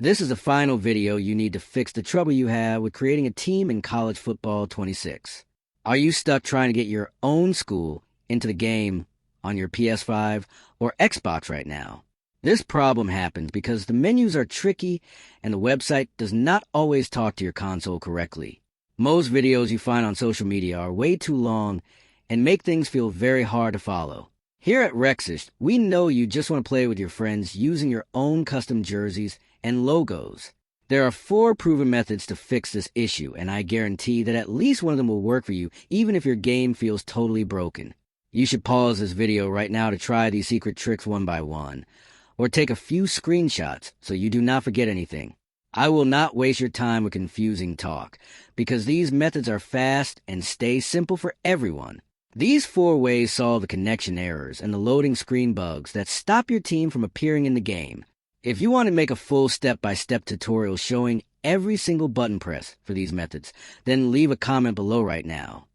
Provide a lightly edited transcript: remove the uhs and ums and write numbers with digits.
This is the final video you need to fix the trouble you have with creating a team in College Football 26. Are you stuck trying to get your own school into the game on your PS5 or Xbox right now? This problem happens because the menus are tricky and the website does not always talk to your console correctly. Most videos you find on social media are way too long and make things feel very hard to follow. Here at Rexish, we know you just want to play with your friends using your own custom jerseys and logos. There are 4 proven methods to fix this issue, and I guarantee that at least one of them will work for you, even if your game feels totally broken. You should pause this video right now to try these secret tricks one by one, or take a few screenshots so you do not forget anything. I will not waste your time with confusing talk, because these methods are fast and stay simple for everyone. These 4 ways solve the connection errors and the loading screen bugs that stop your team from appearing in the game. If you want to make a full step-by-step tutorial showing every single button press for these methods, then leave a comment below right now.